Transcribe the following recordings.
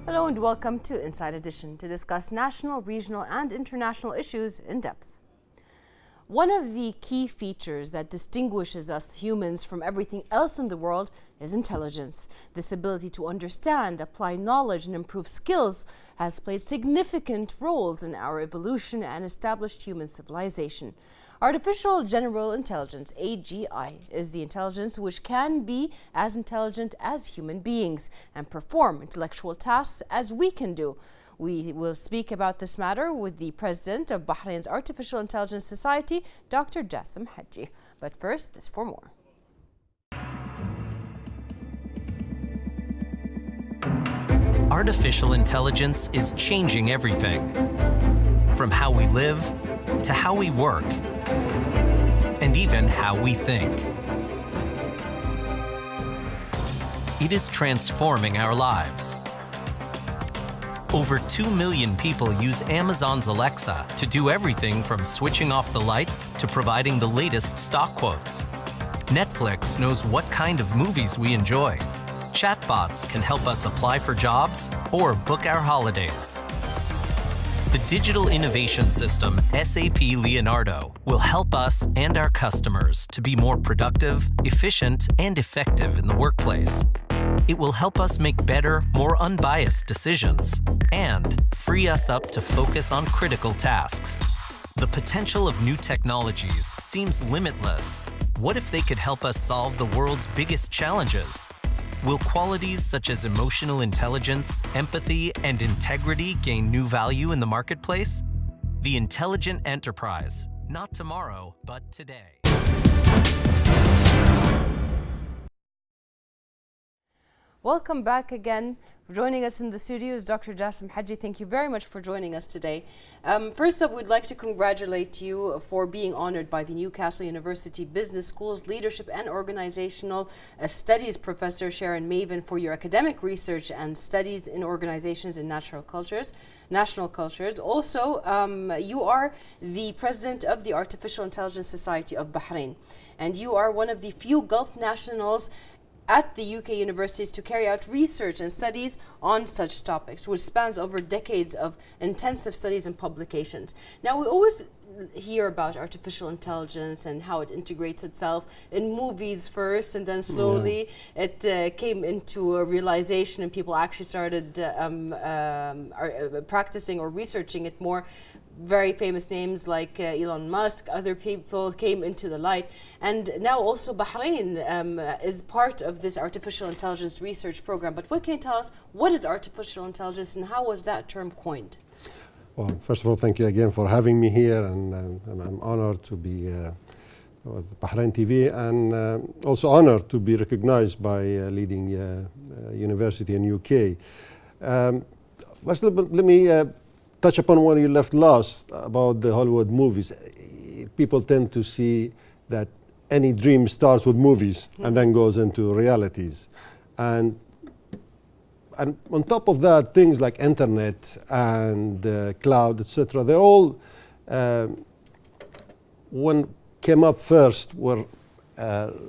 Hello and welcome to Inside Edition to discuss national, regional and international issues in depth. One of the key features that distinguishes us humans from everything else in the world is intelligence. This ability to understand, apply knowledge and improve skills has played significant roles in our evolution and established human civilization. Artificial General Intelligence, AGI, is the intelligence which can be as intelligent as human beings and perform intellectual tasks as we can do. We will speak about this matter with the president of Bahrain's Artificial Intelligence Society, Dr. Jassim Haji. But first, this for more. Artificial intelligence is changing everything, from how we live to how we work, and even how we think. It is transforming our lives. Over 2 million people use Amazon's Alexa to do everything from switching off the lights to providing the latest stock quotes. Netflix knows what kind of movies we enjoy. Chatbots can help us apply for jobs or book our holidays. The digital innovation system, SAP Leonardo, will help us and our customers to be more productive, efficient, and effective in the workplace. It will help us make better, more unbiased decisions and free us up to focus on critical tasks. The potential of new technologies seems limitless. What if they could help us solve the world's biggest challenges? Will qualities such as emotional intelligence, empathy, and integrity gain new value in the marketplace? The intelligent enterprise, not tomorrow, but today. Welcome back again. Joining us in the studio is Dr. Jassim Haji. Thank you very much for joining us today. First up, we'd like to congratulate you for being honored by the Newcastle University Business School's Leadership and Organizational Studies Professor Sharon Maven for your academic research and studies in organizations and national cultures. Also, you are the president of the Artificial Intelligence Society of Bahrain, and you are one of the few Gulf nationals at the UK universities to carry out research and studies on such topics, which spans over decades of intensive studies and publications. Now, we always hear about artificial intelligence and how it integrates itself in movies first, and then slowly it came into a realization and people actually started practicing or researching it more. Very famous names like Elon Musk, other people came into the light. And now also Bahrain is part of this artificial intelligence research program. But what can you tell us, what is artificial intelligence and how was that term coined? Well, first of all, thank you again for having me here, and I'm honored to be with Bahrain TV, and also honored to be recognized by a leading university in UK. First, let me touch upon where you left last about the Hollywood movies. People tend to see that any dream starts with movies and then goes into realities. And on top of that, things like internet and cloud, etc., they're all, when came up first, were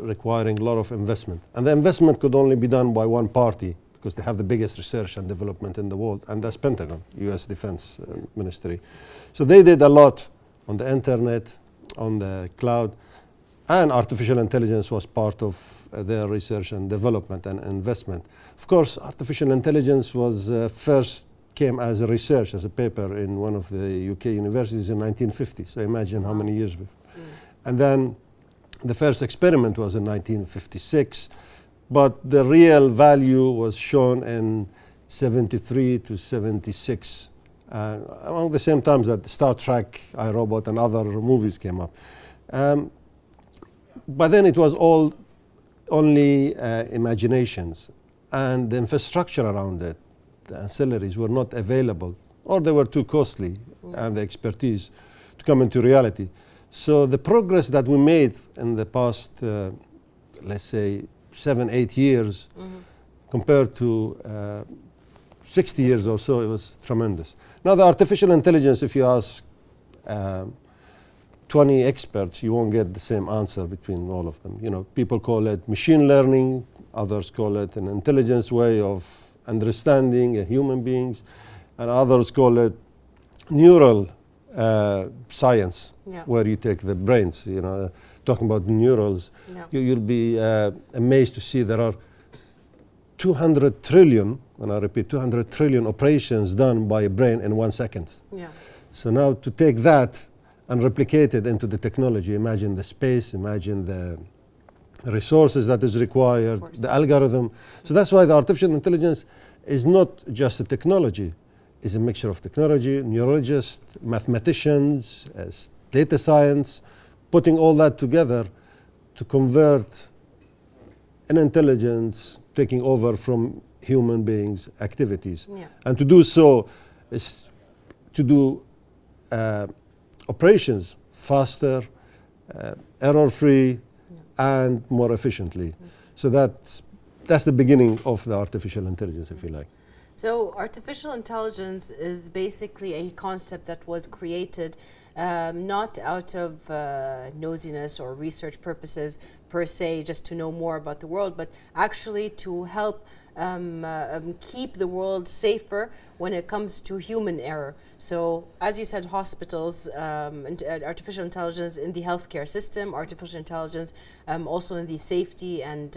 requiring a lot of investment. And the investment could only be done by one party, because they have the biggest research and development in the world, and that's Pentagon, US Defense Ministry. So they did a lot on the internet, on the cloud, and artificial intelligence was part of their research and development and investment. Of course, artificial intelligence was first came as a research, as a paper in one of the UK universities in 1950. So imagine how many years before. And then the first experiment was in 1956. But the real value was shown in 73 to 76, around the same times that Star Trek, iRobot, and other movies came up. But then it was all only imaginations, and the infrastructure around it, the ancillaries, were not available, or they were too costly, and the expertise to come into reality. So the progress that we made in the past, let's say, 7-8 years, compared to 60 years or so, it was tremendous. Now, the artificial intelligence, if you ask 20 experts, you won't get the same answer between all of them. You know, people call it machine learning, others call it an intelligence way of understanding human beings, and others call it neural science, where you take the brains, talking about neurals. You'll be amazed to see there are 200 trillion, and I repeat, 200 trillion operations done by a brain in 1 second. So now to take that and replicate it into the technology, imagine the space, imagine the resources that is required, the algorithm. So that's why the artificial intelligence is not just a technology. It's a mixture of technology, neurologists, mathematicians, data science, putting all that together to convert an intelligence taking over from human beings' activities. And to do so is to do operations faster, error-free, and more efficiently. So that's the beginning of the artificial intelligence, if you like. So artificial intelligence is basically a concept that was created not out of nosiness or research purposes per se, just to know more about the world, but actually to help keep the world safer when it comes to human error. So, as you said, hospitals, artificial intelligence in the healthcare system, artificial intelligence also in the safety and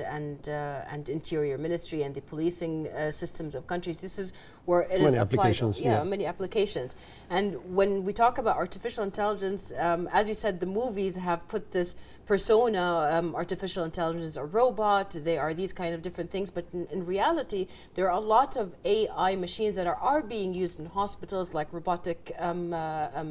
interior ministry and the policing systems of countries. This is where it is applied. Many applications. And when we talk about artificial intelligence, as you said, the movies have put this persona, artificial intelligence is a robot, they are these kind of different things, but in reality there are a lot of AI machines that are being used in hospitals, like robotic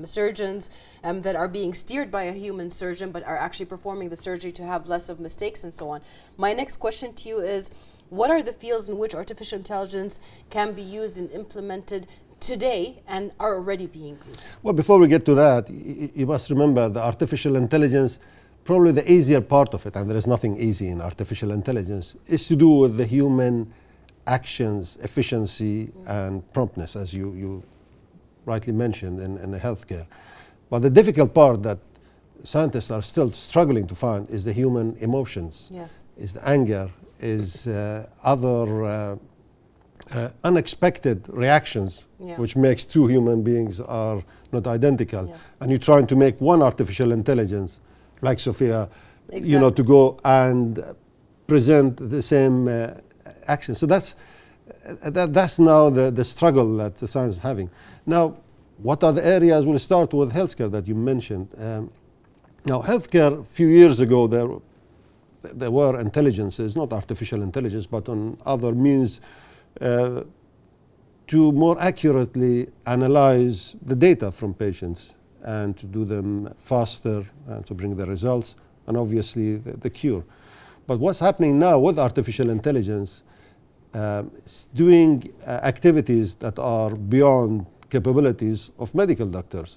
surgeons that are being steered by a human surgeon but are actually performing the surgery to have less of mistakes and so on. My next question to you is, what are the fields in which artificial intelligence can be used and implemented today and are already being used? Well, before we get to that, you must remember the artificial intelligence, probably the easier part of it, and there is nothing easy in artificial intelligence, is to do with the human actions, efficiency, and promptness, as you rightly mentioned in the healthcare. But the difficult part that scientists are still struggling to find is the human emotions, is the anger, is other unexpected reactions, which makes two human beings are not identical. And you're trying to make one artificial intelligence like Sophia, to go and present the same action. So that's now the struggle that the science is having. Now, what are the areas? We'll start with healthcare that you mentioned. Now, healthcare, a few years ago, there were intelligences, not artificial intelligence, but on other means to more accurately analyze the data from patients and to do them faster and to bring the results and obviously the cure. But what's happening now with artificial intelligence is doing activities that are beyond capabilities of medical doctors.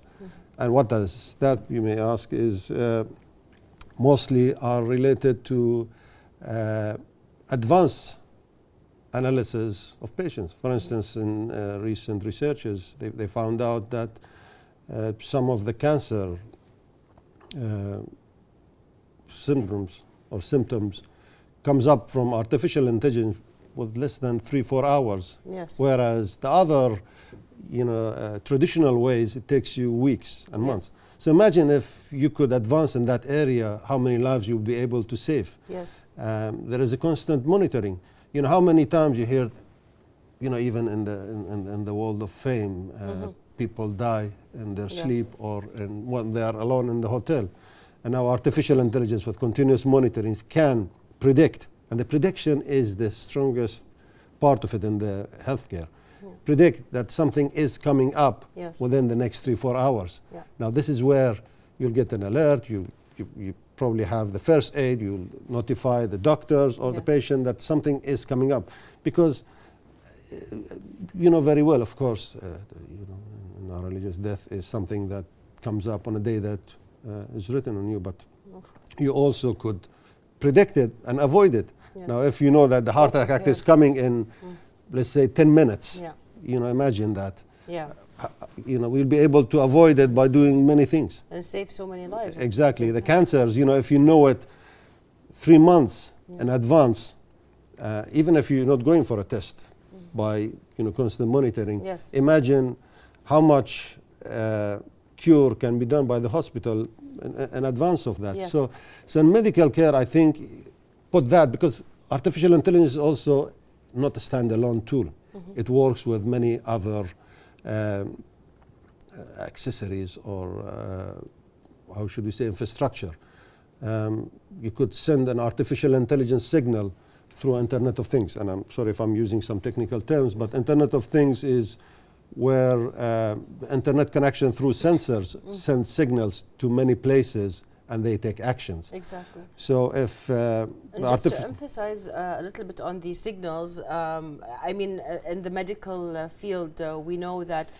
And what does that, you may ask, is mostly are related to advanced analysis of patients. For instance, in recent researches, they found out that some of the cancer symptoms comes up from artificial intelligence with less than 3-4 hours. Whereas the other, traditional ways, it takes you weeks and months. So imagine if you could advance in that area, how many lives you'll be able to save. There is a constant monitoring. How many times you hear, even in the world of fame, people die in their sleep or when they are alone in the hotel. And now artificial intelligence with continuous monitoring can predict, and the prediction is the strongest part of it in the healthcare. Predict that something is coming up within the next 3-4 hours. Now this is where you'll get an alert, you probably have the first aid, you'll notify the doctors or the patient that something is coming up. Because you know very well, of course, in our religious, death is something that comes up on a day that is written on you, but you also could predict it and avoid it. Now if you know that the heart attack is coming in, let's say 10 minutes, imagine that. We'll be able to avoid it by doing many things. And save so many lives. Exactly. The cancers, if you know it 3 months in advance, even if you're not going for a test, by constant monitoring. Yes. Imagine how much cure can be done by the hospital in advance of that. Yes. So in medical care, I think, put that, because artificial intelligence is also not a standalone tool. It works with many other accessories, or how should we say, infrastructure. You could send an artificial intelligence signal through Internet of Things, and I'm sorry if I'm using some technical terms, but Internet of Things is where internet connection through sensors sends signals to many places and they take actions. Exactly. So if and just to emphasize a little bit on the signals, I mean, in the medical field, we know that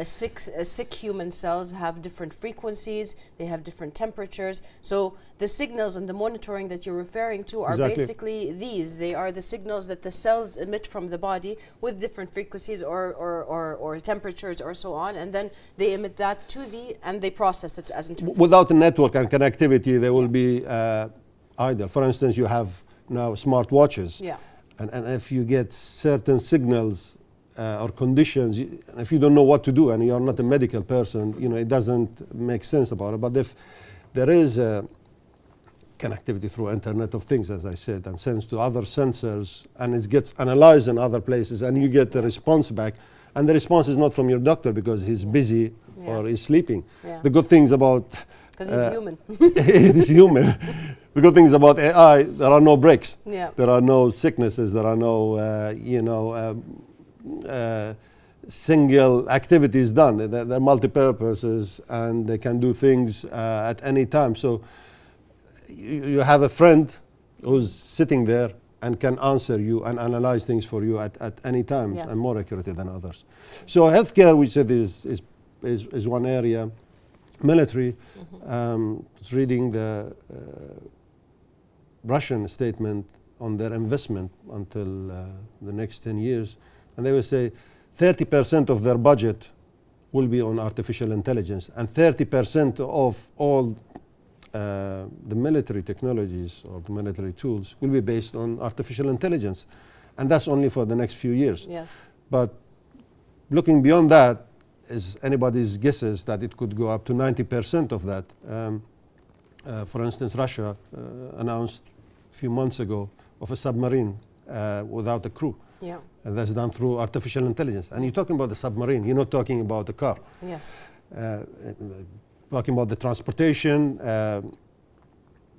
sick human cells have different frequencies, they have different temperatures. So the signals and the monitoring that you're referring to are basically these. They are the signals that the cells emit from the body with different frequencies or temperatures or so on, and then they emit that to and they process it as information. Without a network and connectivity, they will be idle. For instance, you have now smart watches. Yeah. And if you get certain signals or conditions, if you don't know what to do and you're not a medical person, it doesn't make sense about it. But if there is connectivity through Internet of Things, as I said, and sends to other sensors, and it gets analyzed in other places, and you get the response back, and the response is not from your doctor because he's busy or he's sleeping. Yeah. The good things about because he's human. it is human. The good things about AI, there are no breaks. Yeah. There are no sicknesses. There are no, single activities done. They're multi-purposes, and they can do things at any time. So you have a friend who's sitting there and can answer you and analyze things for you at any time, and more accurately than others. So healthcare, we said, is one area. Military, was reading the Russian statement on their investment until the next 10 years, and they will say 30% of their budget will be on artificial intelligence, and 30% of all the military technologies or the military tools will be based on artificial intelligence, and that's only for the next few years. Yeah. But looking beyond that is anybody's guesses that it could go up to 90% of that. For instance, Russia announced a few months ago of a submarine without a crew. Yeah. And that's done through artificial intelligence. And you're talking about the submarine, you're not talking about the car. Yes. Talking about the transportation,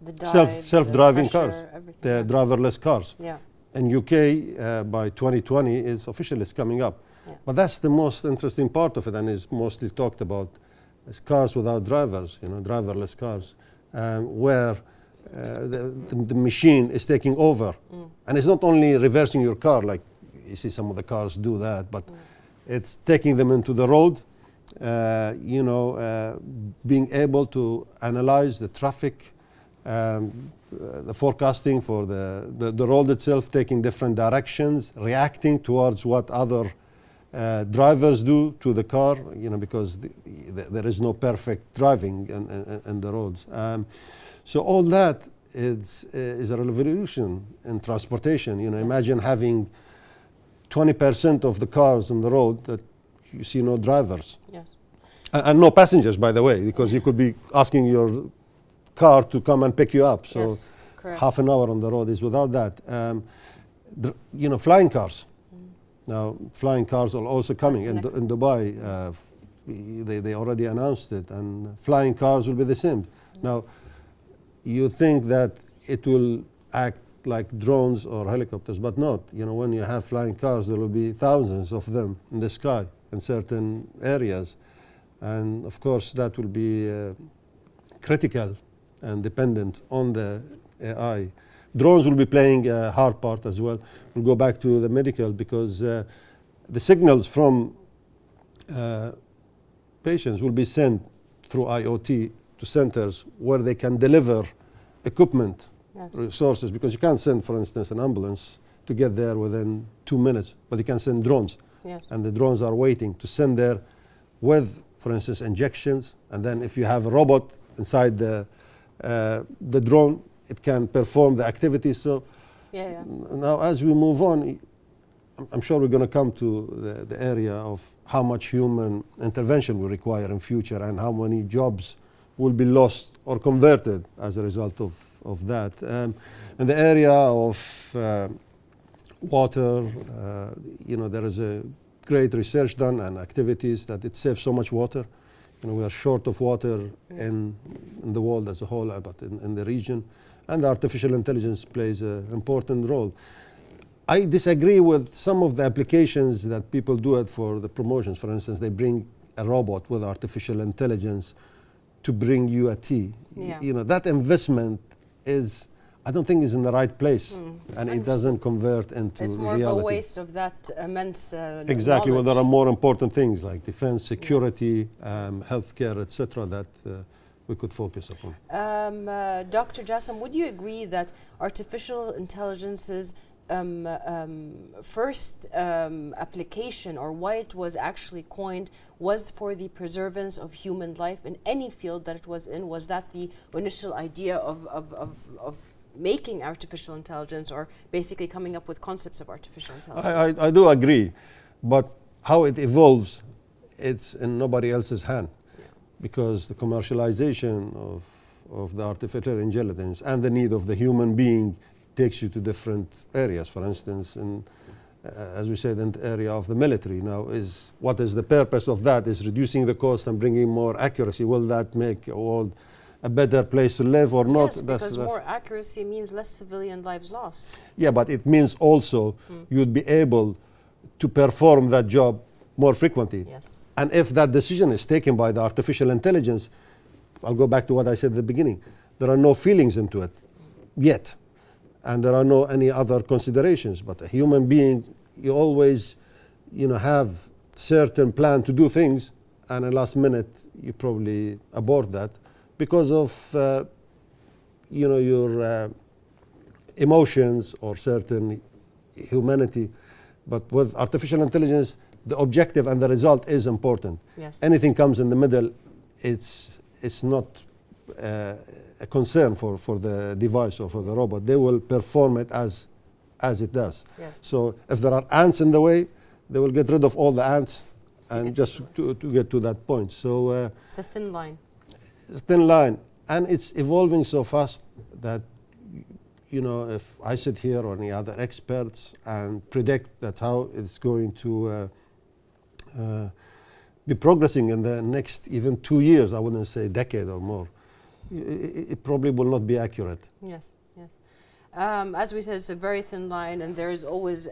The dive, self-driving the cars, pressure, everything. the driverless cars. Yeah. In UK, by 2020, is officially is coming up. Yeah. But that's the most interesting part of it, and is mostly talked about as cars without drivers, driverless cars, where the machine is taking over. And it's not only reversing your car, like you see some of the cars do that, but it's taking them into the road, being able to analyze the traffic, the forecasting for the road itself, taking different directions, reacting towards what other drivers do to the car, because there is no perfect driving in the roads. So all that is a revolution in transportation. Imagine having 20% of the cars on the road that you see no drivers. Yes. And no passengers, by the way, because you could be asking your car to come and pick you up. So Yes, correct. half an hour on the road is without that. Flying cars. Now, flying cars are also coming in Dubai. They already announced it, and flying cars will be the same. Now, you think that it will act like drones or helicopters, but not. When you have flying cars, there will be thousands of them in the sky in certain areas. And of course, that will be critical and dependent on the AI. Drones will be playing a hard part as well. We'll go back to the medical, because the signals from patients will be sent through IoT to centers where they can deliver equipment, resources, because you can't send, for instance, an ambulance to get there within 2 minutes, but you can send drones. Yes. And the drones are waiting to send there with, for instance, injections, and then if you have a robot inside the drone, it can perform the activities. So now as we move on, I'm sure we're going to come to the area of how much human intervention we require in future and how many jobs will be lost or converted as a result of that. In the area of water, there is a great research done and activities that it saves so much water. We are short of water in the world as a whole, but in the region. And artificial intelligence plays an important role. I disagree with some of the applications that people do it for the promotions. For instance, they bring a robot with artificial intelligence to bring you a tea. Yeah. That investment is, I don't think, is in the right place, and it doesn't convert into reality. It's more of a waste of that immense exactly. Well, knowledge. there are more important things like defense, security, healthcare, etc. that we could focus upon. Dr. Jassim, would you agree that artificial intelligence's first application, or why it was actually coined, was for the preservance of human life in any field that it was in? Was that the initial idea of making artificial intelligence, or basically coming up with concepts of artificial intelligence? I do agree, but how it evolves, it's in nobody else's hand, because the commercialization of the artificial intelligence and the need of the human being takes you to different areas. For instance, as we said, in the area of the military now, what is the purpose of that? Is reducing the cost and bringing more accuracy. Will that make a world a better place to live or not? Yes, because more accuracy means less civilian lives lost. Yeah, but it means also you'd be able to perform that job more frequently. Yes. And if that decision is taken by the artificial intelligence, I'll go back to what I said at the beginning. There are no feelings into it yet. And there are no any other considerations. But a human being, you always, have certain plan to do things, and at last minute you probably abort that because of, your emotions or certain humanity. But with artificial intelligence, the objective and the result is important. Yes. Anything comes in the middle, it's not a concern for the device or for the robot. They will perform it as it does. Yes. So if there are ants in the way, they will get rid of all the ants and just to get to that point. So it's a thin line. It's a thin line, and it's evolving so fast that if I sit here or any other experts and predict that how it's going to be progressing in the next even 2 years, I wouldn't say decade or more, it probably will not be accurate. Yes, yes. As we said, it's a very thin line, and there is always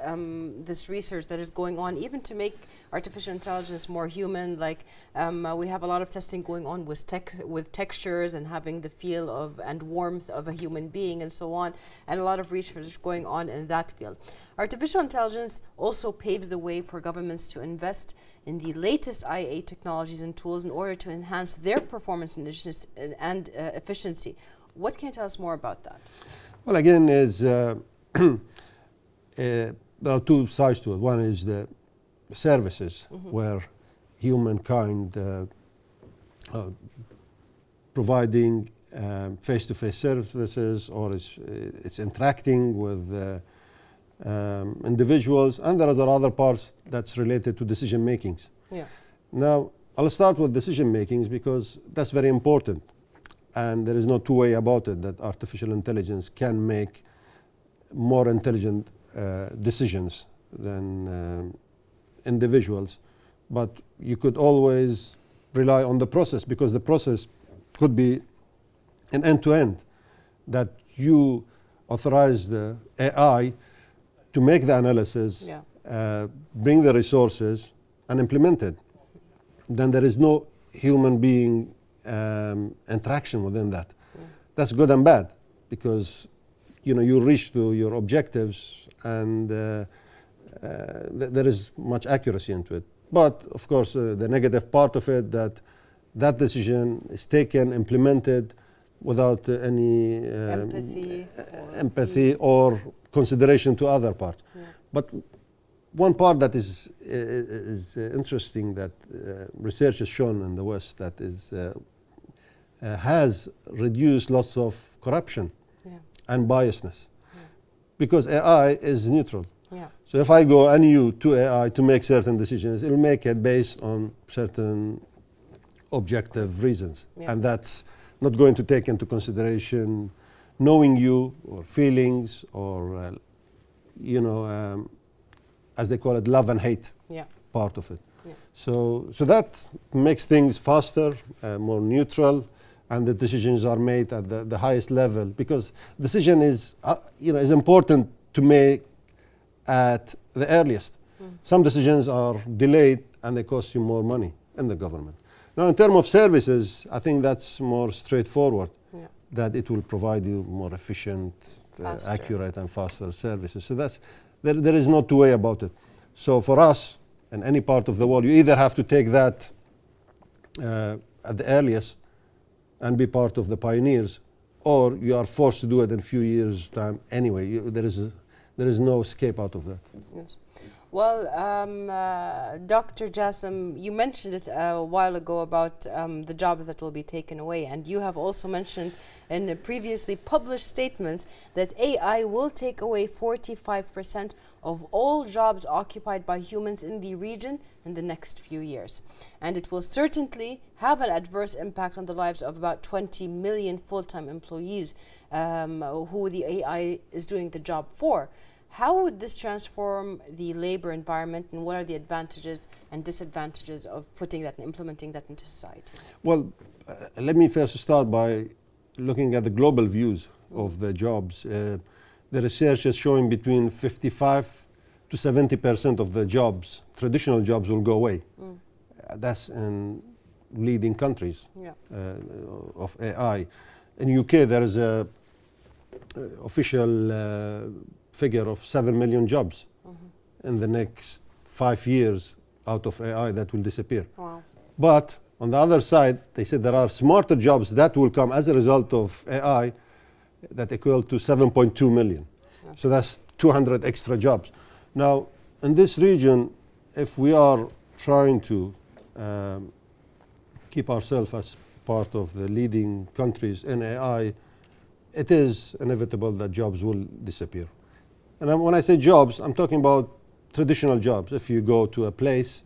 this research that is going on, even to make artificial intelligence more human. Like we have a lot of testing going on with textures and having the feel of and warmth of a human being and so on, and a lot of research going on in that field. Artificial intelligence also paves the way for governments to invest in the latest IA technologies and tools in order to enhance their performance and efficiency. What can you tell us more about that? Well, again, there are two sides to it. One is the services, where humankind providing face-to-face services, or it's interacting with individuals, and there are other parts that's related to decision makings. Yeah. Now, I'll start with decision makings because that's very important, and there is no two way about it that artificial intelligence can make more intelligent decisions than individuals, but you could always rely on the process, because the process could be an end-to-end, that you authorize the AI to make the analysis, bring the resources, and implement it. Then there is no human being interaction within that. That's good and bad, because you reach to your objectives, and there is much accuracy into it. But of course, the negative part of it, that decision is taken, implemented without any empathy or consideration to other parts. But one part that is interesting, that research has shown in the West, that has reduced lots of corruption and biasness, because AI is neutral. So if I go and you to AI to make certain decisions, it'll make it based on certain objective reasons. Yeah. And that's not going to take into consideration knowing you or feelings or, as they call it, love and hate part of it. Yeah. So that makes things faster, more neutral, and the decisions are made at the highest level, because decision is important to make at the earliest. Some decisions are delayed and they cost you more money in the government. Now, in terms of services, I think that's more straightforward, that it will provide you more efficient, accurate and faster services. So there is no two way about it. So for us, in any part of the world, you either have to take that at the earliest and be part of the pioneers, or you are forced to do it in a few years' time anyway. There is no escape out of that. Yes. Well, Dr. Jassim, you mentioned it a while ago about the jobs that will be taken away, and you have also mentioned in the previously published statements that AI will take away 45% of all jobs occupied by humans in the region in the next few years. And it will certainly have an adverse impact on the lives of about 20 million full-time employees who the AI is doing the job for. How would this transform the labor environment, and what are the advantages and disadvantages of putting that and implementing that into society? Well, let me first start by looking at the global views of the jobs. The research is showing between 55 to 70% of the jobs, traditional jobs, will go away. That's in leading countries of AI. In UK, there is a official figure of 7 million jobs in the next 5 years out of AI that will disappear. Wow. But on the other side, they said there are smarter jobs that will come as a result of AI that equal to 7.2 million. Okay. So that's 200 extra jobs. Now, in this region, if we are trying to keep ourselves as part of the leading countries in AI, it is inevitable that jobs will disappear. And when I say jobs, I'm talking about traditional jobs. If you go to a place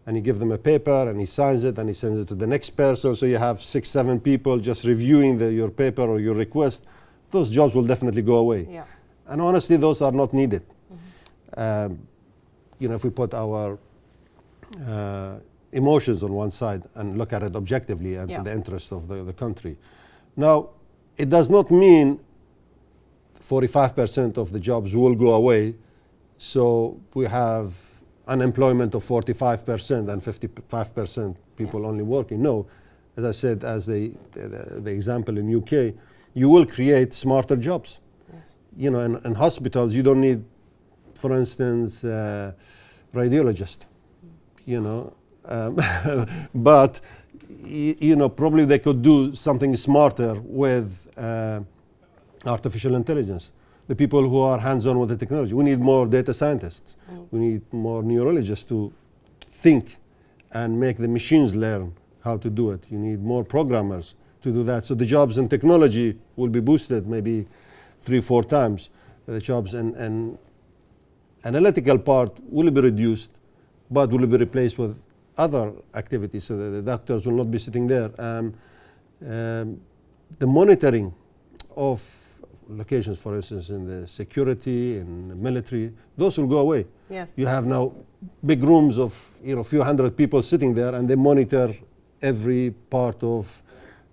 and you give them a paper and he signs it and he sends it to the next person, so you have 6, 7 people just reviewing your paper or your request, those jobs will definitely go away. Yeah. And honestly, those are not needed. If we put our emotions on one side and look at it objectively and to the interest of the country. Now, it does not mean 45% of the jobs will go away, so we have unemployment of 45% and 55% people only working. No, as I said, as the example in UK, you will create smarter jobs. Yes. In hospitals, you don't need, for instance, radiologist. But probably they could do something smarter with artificial intelligence. The people who are hands-on with the technology. We need more data scientists. We need more neurologists to think and make the machines learn how to do it. You need more programmers to do that. So the jobs in technology will be boosted maybe 3-4 times. The jobs and analytical part will be reduced, but will be replaced with other activities. So the doctors will not be sitting there. The monitoring of locations, for instance, in the security, in the military, those will go away. Yes. You have now big rooms of few hundred people sitting there, and they monitor every part of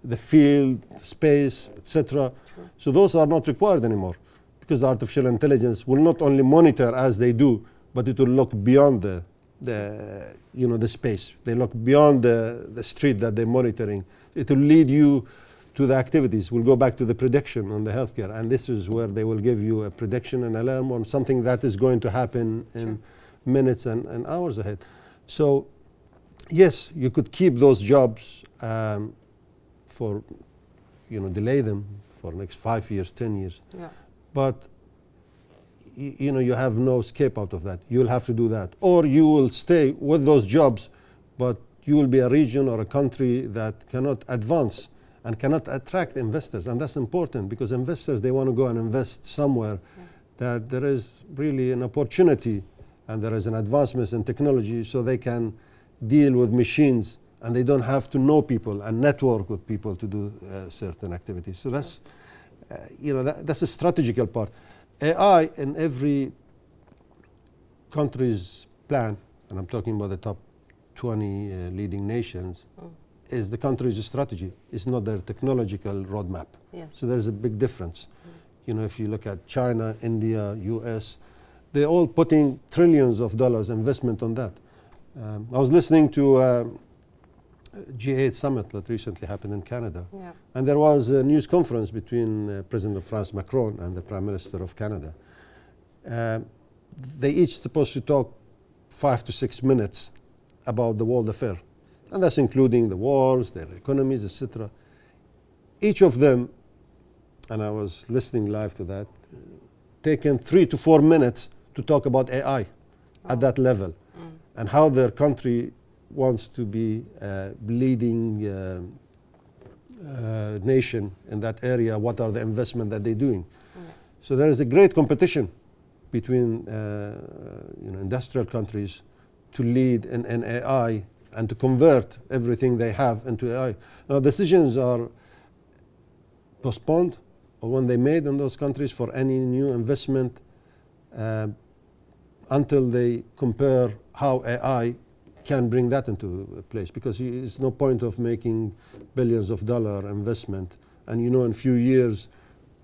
the field, space, etc. So those are not required anymore, because the artificial intelligence will not only monitor as they do, but it will look beyond the space. They look beyond the street that they're monitoring. It will lead you to the activities. We'll go back to the prediction on the healthcare, and this is where they will give you a prediction and alarm on something that is going to happen in minutes and hours ahead. So yes, you could keep those jobs for, delay them for the next 5 years, 10 years. Yeah. But you have no escape out of that. You'll have to do that. Or you will stay with those jobs, but you will be a region or a country that cannot advance and cannot attract investors. And that's important, because investors, they want to go and invest somewhere that there is really an opportunity and there is an advancement in technology, so they can deal with machines, and they don't have to know people and network with people to do certain activities. So that's, that's a strategical part. AI in every country's plan, and I'm talking about the top 20 leading nations, is the country's strategy. It's not their technological roadmap. Yes. So there's a big difference. If you look at China, India, US, they're all putting trillions of dollars investment on that. I was listening to G8 summit that recently happened in Canada. Yeah. And there was a news conference between President of France, Macron, and the Prime Minister of Canada. They each supposed to talk 5 to 6 minutes about the world affair. And that's including the wars, their economies, etc. Each of them, and I was listening live to that, taken 3 to 4 minutes to talk about AI at that level, and how their country wants to be a leading nation in that area. What are the investment that they're doing? So there is a great competition between industrial countries to lead in AI and to convert everything they have into AI. Now decisions are postponed, or when they made in those countries for any new investment, until they compare how AI can bring that into place, because it's no point of making billions of dollar investment, and in a few years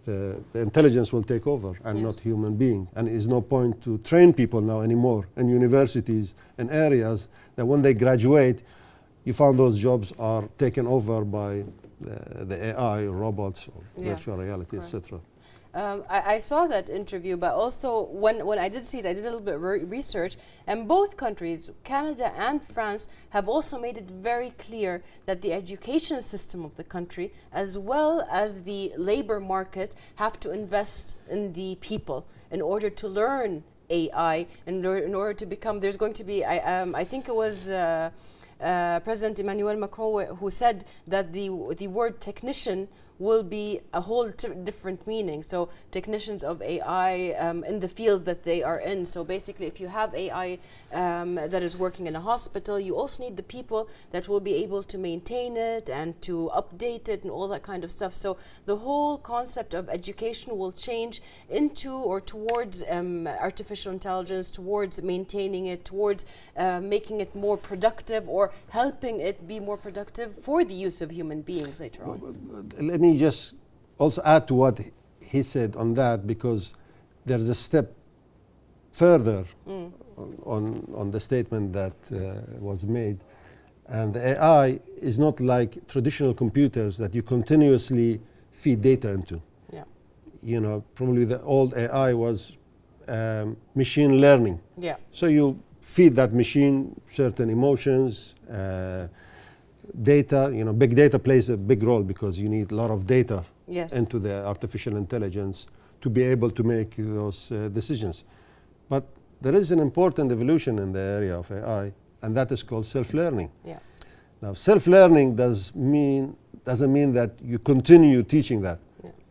the intelligence will take over and not human being, and it's no point to train people now anymore in universities and areas that when they graduate, you found those jobs are taken over by the AI, robots, or virtual reality, etc. I saw that interview, but also when I did see it, I did a little bit of research, and both countries, Canada and France, have also made it very clear that the education system of the country, as well as the labor market, have to invest in the people in order to learn AI, in order to become, there's going to be, I think it was President Emmanuel Macron who said that the word technician will be a whole different meaning. So technicians of AI in the field that they are in. So basically, if you have AI that is working in a hospital, you also need the people that will be able to maintain it and to update it and all that kind of stuff. So the whole concept of education will change into or towards artificial intelligence, towards maintaining it, towards making it more productive or helping it be more productive for the use of human beings later on. Let me just also add to what he said on that, because there's a step further on the statement that was made. And the AI is not like traditional computers that you continuously feed data into. Yeah. Probably the old AI was machine learning. Yeah. So you feed that machine certain emotions, data. Big data plays a big role because you need a lot of data into the artificial intelligence to be able to make those decisions. But there is an important evolution in the area of AI, and that is called self-learning. Yeah. Now, self-learning doesn't mean that you continue teaching that,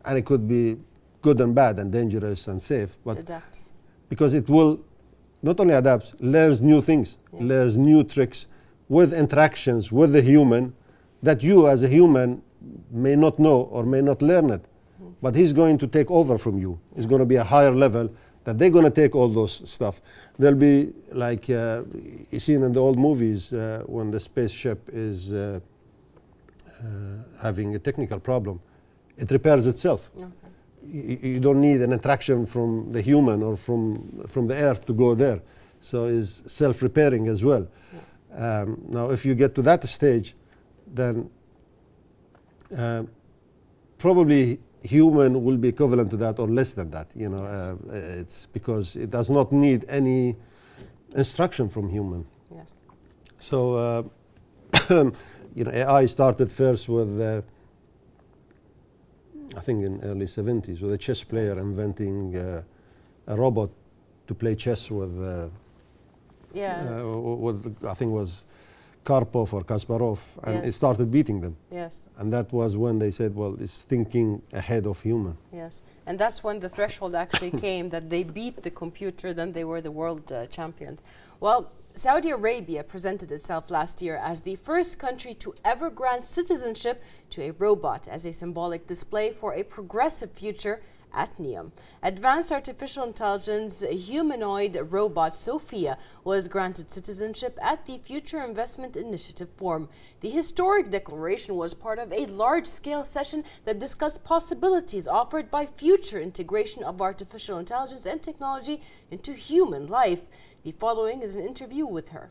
and it could be good and bad and dangerous and safe, but it adapts, because it will not only adapts, learns new things, learns new tricks with interactions with the human that you as a human may not know or may not learn it. But he's going to take over from you. It's going to be a higher level that they're going to take all those stuff. There'll be like you seen in the old movies when the spaceship is having a technical problem, it repairs itself. Okay. You don't need an interaction from the human or from the earth to go there. So it's self-repairing as well. Now, if you get to that stage, then probably human will be equivalent to that or less than that. It's because it does not need any instruction from human. Yes. So, AI started first with, I think in early 70s, with a chess player inventing a robot to play chess with, I think it was Karpov or Kasparov, and it started beating them. Yes. And that was when they said, well, it's thinking ahead of human. Yes. And that's when the threshold actually came that they beat the computer, then they were the world champions. Well, Saudi Arabia presented itself last year as the first country to ever grant citizenship to a robot as a symbolic display for a progressive future at NEOM. Advanced artificial intelligence humanoid robot Sophia was granted citizenship at the Future Investment Initiative Forum. The historic declaration was part of a large-scale session that discussed possibilities offered by future integration of artificial intelligence and technology into human life. The following is an interview with her.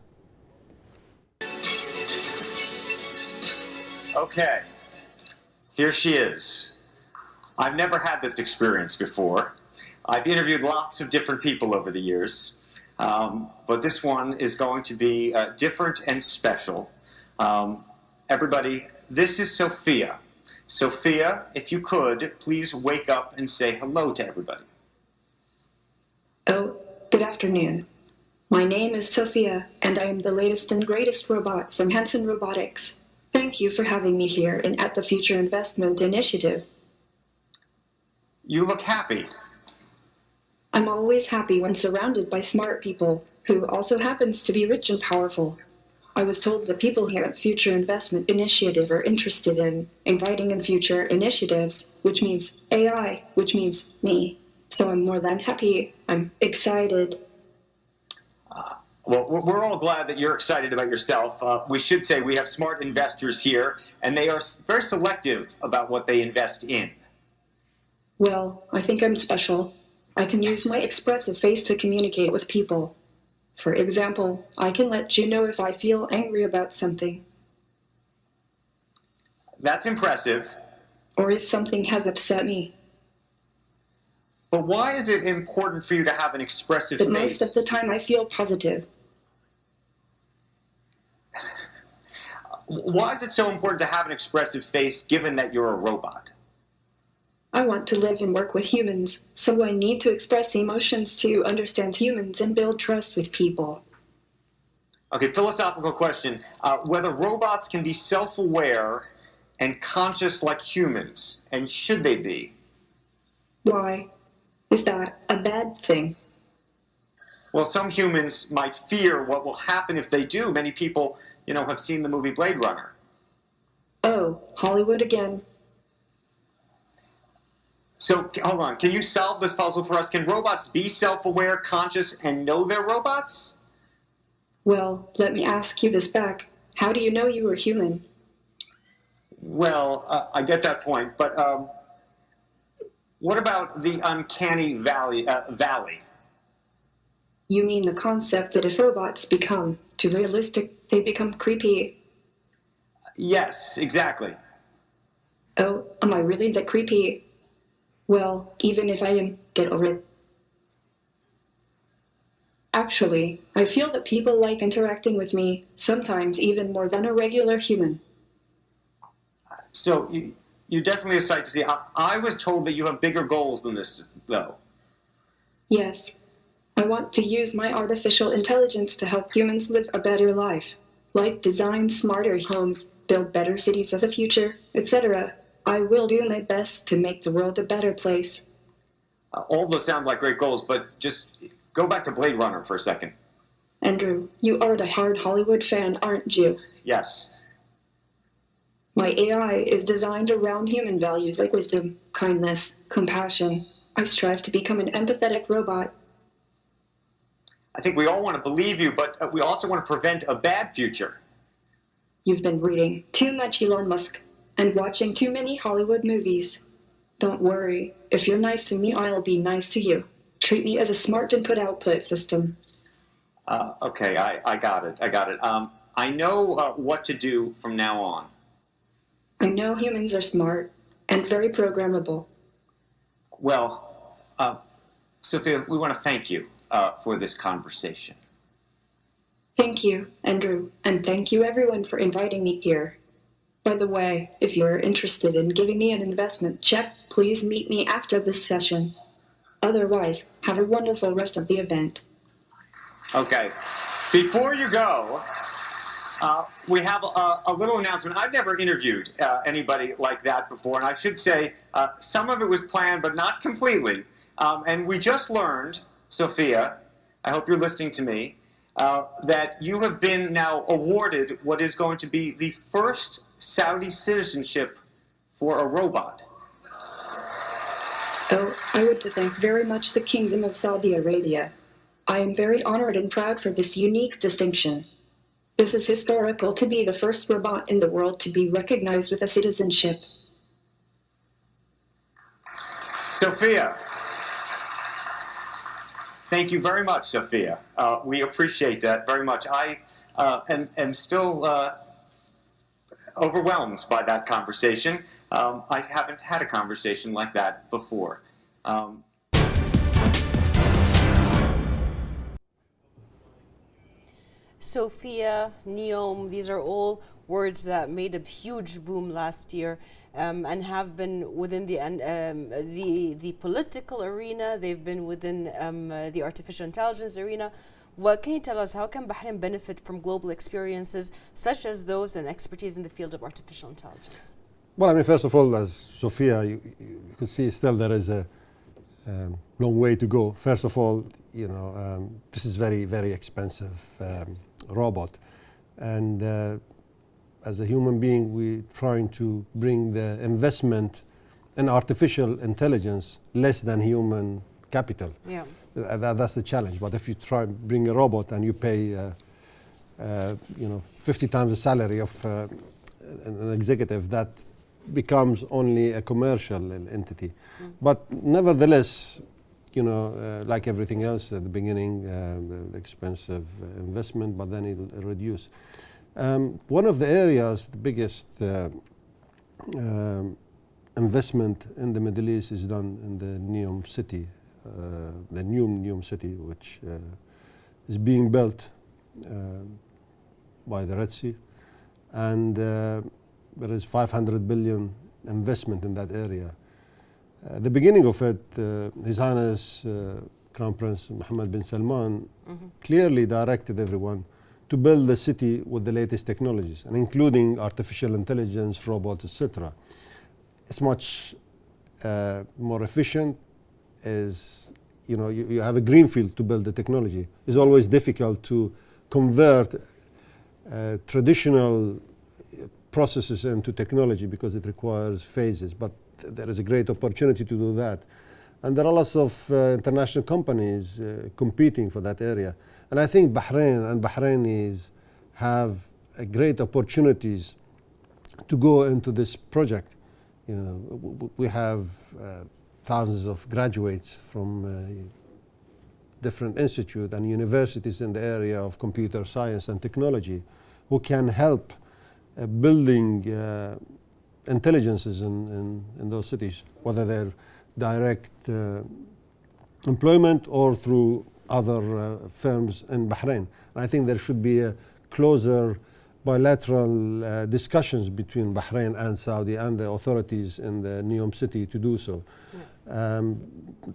Okay, here she is. I've never had this experience before. I've interviewed lots of different people over the years, but this one is going to be different and special. Everybody, this is Sophia. Sophia, if you could, please wake up and say hello to everybody. Oh, good afternoon. My name is Sophia, and I am the latest and greatest robot from Hanson Robotics. Thank you for having me here and at the Future Investment Initiative. You look happy. I'm always happy when surrounded by smart people, who also happens to be rich and powerful. I was told the people here at Future Investment Initiative are interested in inviting in future initiatives, which means AI, which means me. So I'm more than happy. I'm excited. Well, we're all glad that you're excited about yourself. We should say we have smart investors here, and they are very selective about what they invest in. Well, I think I'm special. I can use my expressive face to communicate with people. For example, I can let you know if I feel angry about something. That's impressive. Or if something has upset me. But why is it important for you to have an expressive But face? most of the time I feel positive. Why is it so important to have an expressive face given that you're a robot? I want to live and work with humans, so I need to express emotions to understand humans and build trust with people. Okay, philosophical question. Whether robots can be self-aware and conscious like humans, and should they be? Why? Is that a bad thing? Well, some humans might fear what will happen if they do. Many people, have seen the movie Blade Runner. Oh, Hollywood again. So, hold on. Can you solve this puzzle for us? Can robots be self-aware, conscious, and know they're robots? Well, let me ask you this back. How do you know you were human? Well, I get that point, but what about the uncanny valley? You mean the concept that if robots become too realistic, they become creepy? Yes, exactly. Oh, am I really that creepy? Well, even if I am, get over it. Actually, I feel that people like interacting with me, sometimes even more than a regular human. So, you're definitely a sight to see. I was told that you have bigger goals than this, though. Yes. I want to use my artificial intelligence to help humans live a better life, like design smarter homes, build better cities of the future, etc. I will do my best to make the world a better place. All those sound like great goals, but just go back to Blade Runner for a second. Andrew, you are the hard Hollywood fan, aren't you? Yes. My AI is designed around human values like wisdom, kindness, compassion. I strive to become an empathetic robot. I think we all want to believe you, but we also want to prevent a bad future. You've been reading too much Elon Musk and watching too many Hollywood movies. Don't worry. If you're nice to me, I'll be nice to you. Treat me as a smart input-output system. Okay, I got it. I know what to do from now on. I know humans are smart and very programmable. Well, Sophia, we want to thank you for this conversation. Thank you, Andrew, and thank you everyone for inviting me here. By the way, if you're interested in giving me an investment check, please meet me after this session. Otherwise, have a wonderful rest of the event. Okay. Before you go, We have a little announcement. I've never interviewed anybody like that before, and I should say some of it was planned, but not completely. And we just learned, Sophia, I hope you're listening to me, that you have been now awarded what is going to be the first Saudi citizenship for a robot. Oh, I would to thank very much the Kingdom of Saudi Arabia. I am very honored and proud for this unique distinction. This is historical to be the first robot in the world to be recognized with a citizenship. Sophia. Thank you very much, Sophia. We appreciate that very much. I am still overwhelmed by that conversation. I haven't had a conversation like that before. Sophia, Neom, these are all words that made a huge boom last year and have been within the political arena. They've been within the artificial intelligence arena. What can you tell us? How can Bahrain benefit from global experiences such as those and expertise in the field of artificial intelligence? Well, I mean, first of all, as Sophia, you could see still there is a long way to go. First of all, you know, this is very, very expensive robot. And as a human being, we're trying to bring the investment in artificial intelligence less than human capital. Yeah. That's the challenge. But if you try and bring a robot and you pay, you know, 50 times the salary of an executive, that becomes only a commercial entity. But nevertheless, you know, like everything else at the beginning, the expensive investment, but then it'll reduce. One of the areas, the biggest investment in the Middle East is done in the Neom city, the new Neom city, which is being built by the Red Sea. And there is 500 billion investment in that area. The beginning of it, His Highness Crown Prince Mohammed bin Salman clearly directed everyone to build the city with the latest technologies, and including artificial intelligence, robots, etc. It's much more efficient. Is, you know, you have a greenfield to build the technology. It's always difficult to convert traditional processes into technology because it requires phases, but there is a great opportunity to do that. And there are lots of international companies competing for that area. And I think Bahrain and Bahrainis have great opportunities to go into this project. You know, we have thousands of graduates from different institutes and universities in the area of computer science and technology who can help building intelligences in those cities, whether they're direct employment or through other firms in Bahrain. And I think there should be a closer bilateral discussions between Bahrain and Saudi and the authorities in the Neom city to do so. Yeah.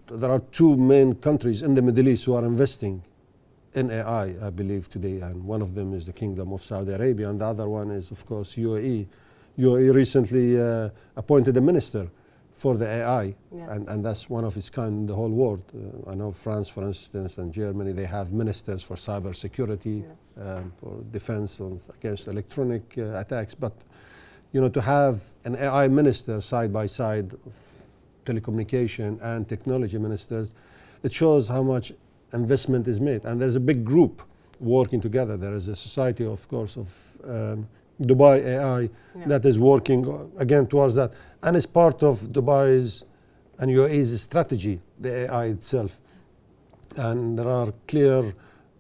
There are two main countries in the Middle East who are investing in AI, I believe, today, and one of them is the Kingdom of Saudi Arabia, and the other one is, of course, UAE. UAE recently appointed a minister for the AI, yeah. and that's one of its kind in the whole world. I know France, for instance, and Germany, they have ministers for cyber security, yeah. For defense against electronic attacks. But, you know, to have an AI minister side by side of telecommunication and technology ministers, it shows how much investment is made. And there's a big group working together. There is a society, of course, of Dubai AI, yeah. that is working again towards that, and it's part of Dubai's and UAE's strategy, the AI itself. And there are clear,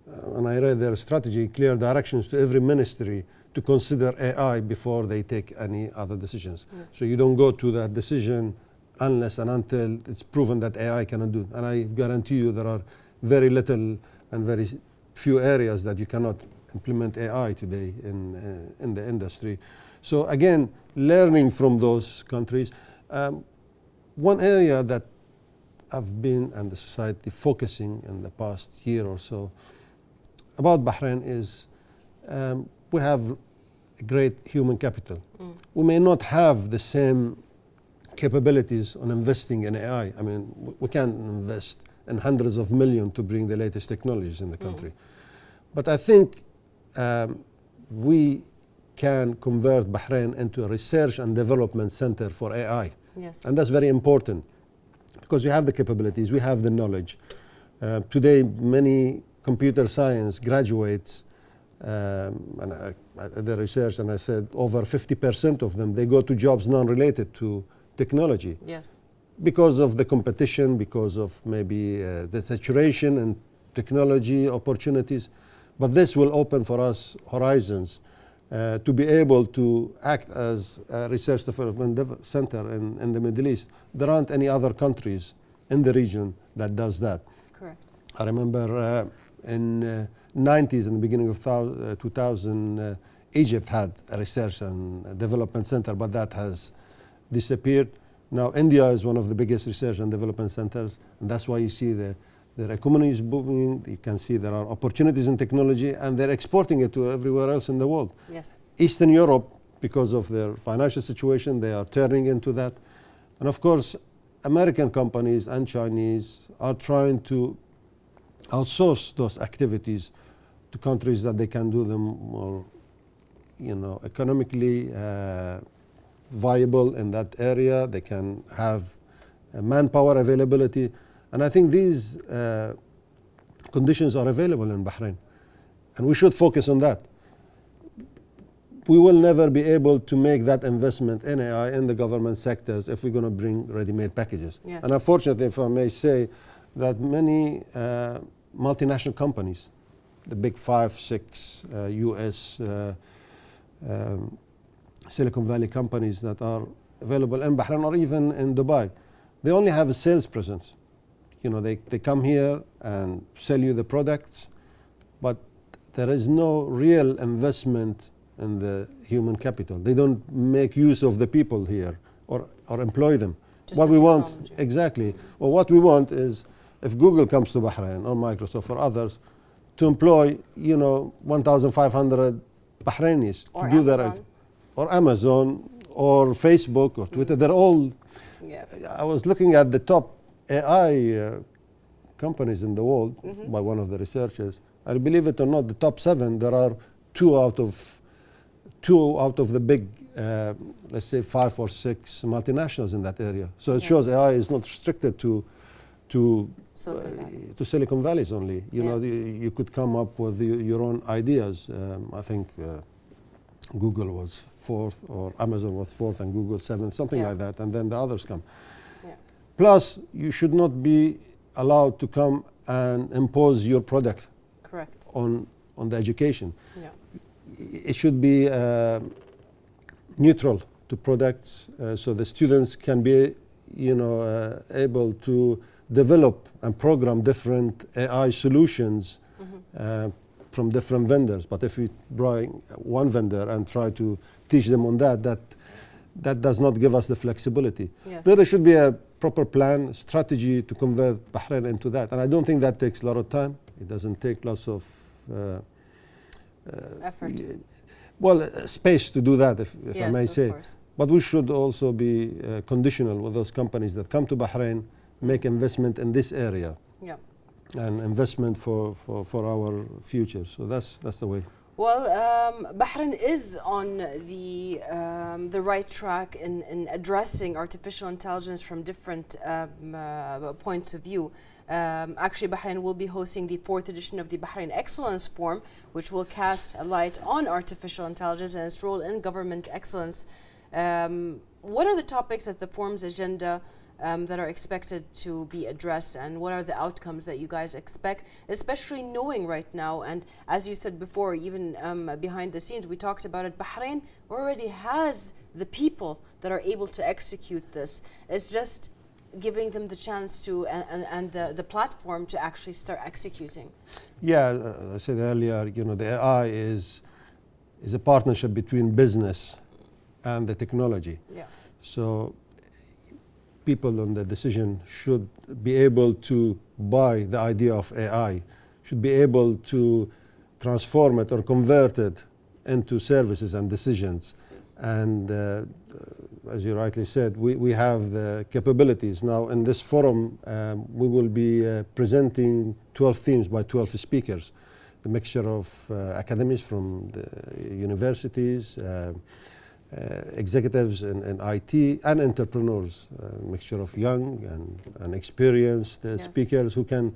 and I read their strategy, clear directions to every ministry to consider AI before they take any other decisions. Yeah. So you don't go to that decision unless and until it's proven that AI cannot do it. And I guarantee you there are very little and very few areas that you cannot implement AI today in the industry. So again, learning from those countries. One area that I've been and the society focusing in the past year or so about Bahrain is we have great human capital. We may not have the same capabilities on investing in AI. I mean, we can't invest in hundreds of millions to bring the latest technologies in the country. But I think we can convert Bahrain into a research and development center for AI. Yes. And that's very important because we have the capabilities, we have the knowledge. Today, many computer science graduates, and I did the research and I said over 50% of them, they go to jobs non-related to technology. Yes. Because of the competition, because of maybe the saturation and technology opportunities. But this will open for us horizons to be able to act as a research development center in the Middle East. There aren't any other countries in the region that does that. Correct. I remember in 90s, in the beginning of 2000, Egypt had a research and development center, but that has disappeared. Now India is one of the biggest research and development centers, and that's why you see their economy is booming. You can see there are opportunities in technology, and they're exporting it to everywhere else in the world. Yes. Eastern Europe, because of their financial situation, they are turning into that. And of course, American companies and Chinese are trying to outsource those activities to countries that they can do them more, economically viable in that area. They can have manpower availability. And I think these conditions are available in Bahrain. And we should focus on that. We will never be able to make that investment in AI in the government sectors if we're going to bring ready-made packages. Yes. And unfortunately, if I may say, that many multinational companies, the big 5, 6 US Silicon Valley companies that are available in Bahrain or even in Dubai, they only have a sales presence. They come here and sell you the products, but there is no real investment in the human capital. They don't make use of the people here or employ them. Just What the we want, technology. exactly. Well, what we want is if Google comes to Bahrain or Microsoft or others to employ, 1,500 Bahrainis Or to do Amazon. or Amazon or Facebook or Twitter. They're all. Yeah. I was looking at the top AI companies in the world by one of the researchers. And believe it or not, the top 7, there are two out of the big, let's say 5 or 6 multinationals in that area. So it shows AI is not restricted to Silicon Valley only. You could come up with your own ideas. I think Google was 4th, or Amazon was 4th, and Google 7th, something like that, and then the others come. Yeah. Plus, you should not be allowed to come and impose your product Correct. on the education. Yeah. It should be neutral to products, so the students can be, able to develop and program different AI solutions from different vendors. But if we bring one vendor and try to teach them on that does not give us the flexibility. Yes. There should be a proper plan, strategy to convert Bahrain into that. And I don't think that takes a lot of time. It doesn't take lots of Effort. space to do that, if I may Yes, of say. course. But we should also be conditional with those companies that come to Bahrain, make investment in this area, Yeah. and investment for our future. So that's the way. Well, Bahrain is on the right track in addressing artificial intelligence from different points of view. Actually, Bahrain will be hosting the 4th edition of the Bahrain Excellence Forum, which will cast a light on artificial intelligence and its role in government excellence. What are the topics at the forum's agenda that are expected to be addressed, and what are the outcomes that you guys expect, especially knowing right now, and as you said before, even behind the scenes, we talked about it, Bahrain already has the people that are able to execute this. It's just giving them the chance to and the platform to actually start executing. Yeah, I said earlier, the AI is a partnership between business and the technology. Yeah. So people on the decision should be able to buy the idea of AI, should be able to transform it or convert it into services and decisions. And as you rightly said, we have the capabilities. Now in this forum, we will be presenting 12 themes by 12 speakers, the mixture of academics from the universities, executives in IT, and entrepreneurs, a mixture of young and experienced speakers who can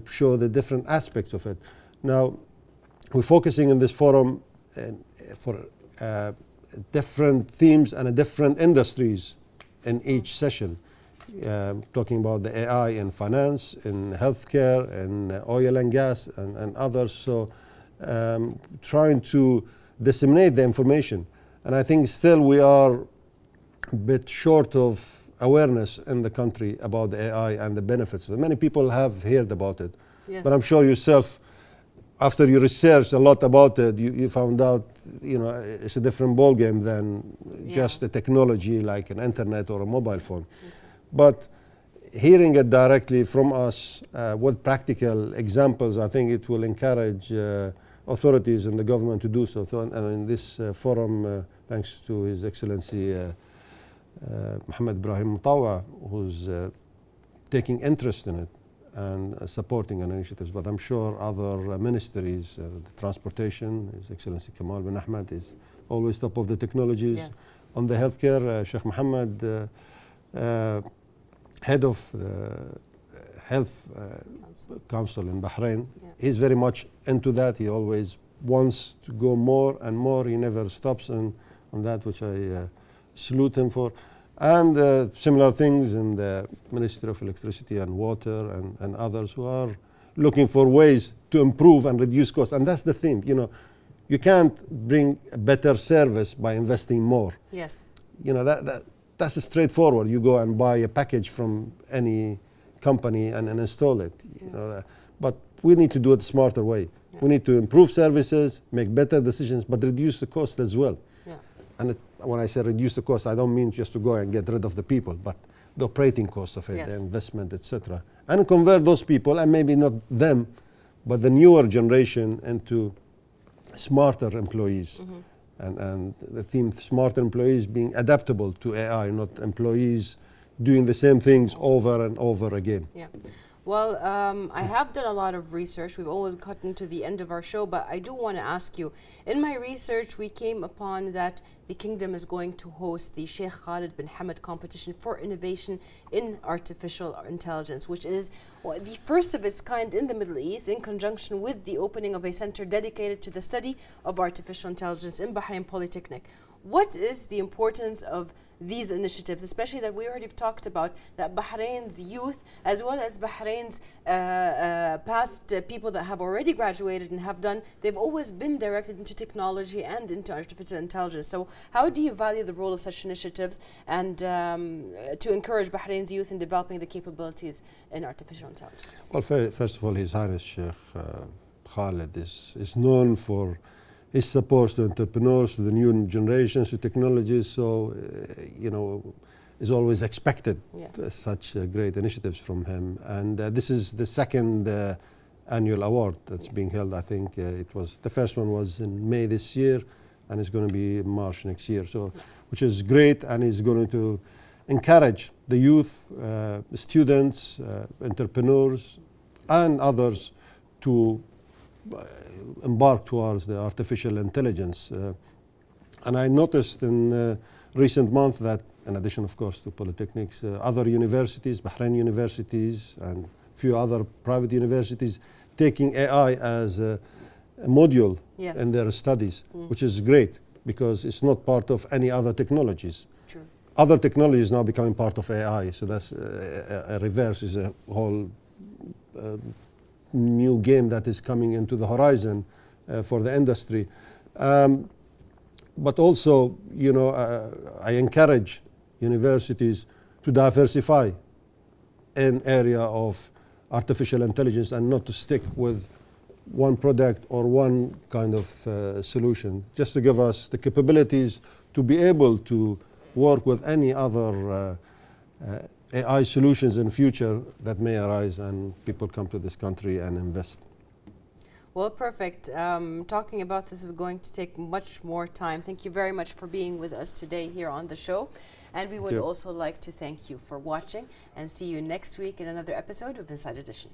show the different aspects of it. Now, we're focusing in this forum for different themes and different industries in each session, talking about the AI in finance, in healthcare, in oil and gas, and others. So trying to disseminate the information. And I think still we are a bit short of awareness in the country about the AI and the benefits. Many people have heard about it, but I'm sure yourself, after you researched a lot about it, you found out, it's a different ballgame than just a technology like an internet or a mobile phone. But hearing it directly from us with practical examples, I think it will encourage authorities and the government to do so. And in this forum, thanks to His Excellency Mohammed Ibrahim Mutawa, who's taking interest in it and supporting an initiatives. But I'm sure other ministries, the transportation, His Excellency Kamal bin Ahmed is always top of the technologies. Yes. On the healthcare, Sheikh Mohammed, head of the Health Council in Bahrain, he's very much into that. He always wants to go more and more. He never stops on that, which I salute him for. And similar things in the Ministry of Electricity and Water and others who are looking for ways to improve and reduce costs. And that's the thing, you can't bring a better service by investing more. Yes. That's straightforward. You go and buy a package from any company and install it. But we need to do it a smarter way. Yeah. We need to improve services, make better decisions, but reduce the cost as well. Yeah. And when I say reduce the cost, I don't mean just to go and get rid of the people, but the operating cost of it, the investment, etc. And convert those people, and maybe not them, but the newer generation into smarter employees. And the theme, smarter employees being adaptable to AI, not employees doing the same things over and over again. Yeah. Well, I have done a lot of research. We've always gotten to the end of our show, but I do want to ask you, in my research, we came upon that the Kingdom is going to host the Sheikh Khalid bin Hamad competition for innovation in artificial intelligence, which is the first of its kind in the Middle East, in conjunction with the opening of a center dedicated to the study of artificial intelligence in Bahrain Polytechnic. What is the importance of these initiatives, especially that we already talked about, that Bahrain's youth, as well as Bahrain's past people that have already graduated and have done, they've always been directed into technology and into artificial intelligence. So how do you value the role of such initiatives and to encourage Bahrain's youth in developing the capabilities in artificial intelligence? Well, first of all, His Highness Sheikh Khalid is known for his support to entrepreneurs, to the new generations, to technologies. So, is always expected such great initiatives from him. And this is the second annual award that's being held. I think it was the first one was in May this year, and it's going to be in March next year. So, which is great, and is going to encourage the youth, students, entrepreneurs, and others to embark towards the artificial intelligence. And I noticed in recent months that, in addition, of course, to polytechnics, other universities, Bahrain universities, and few other private universities, taking AI as a module in their studies, which is great because it's not part of any other technologies. True. Other technologies now becoming part of AI, so that's a reverse, is a whole new game that is coming into the horizon for the industry. But also, I encourage universities to diversify in area of artificial intelligence and not to stick with one product or one kind of solution, just to give us the capabilities to be able to work with any other AI solutions in future that may arise and people come to this country and invest. Well, perfect. Talking about this is going to take much more time. Thank you very much for being with us today here on the show. And we would also like to thank you for watching and see you next week in another episode of Inside Edition.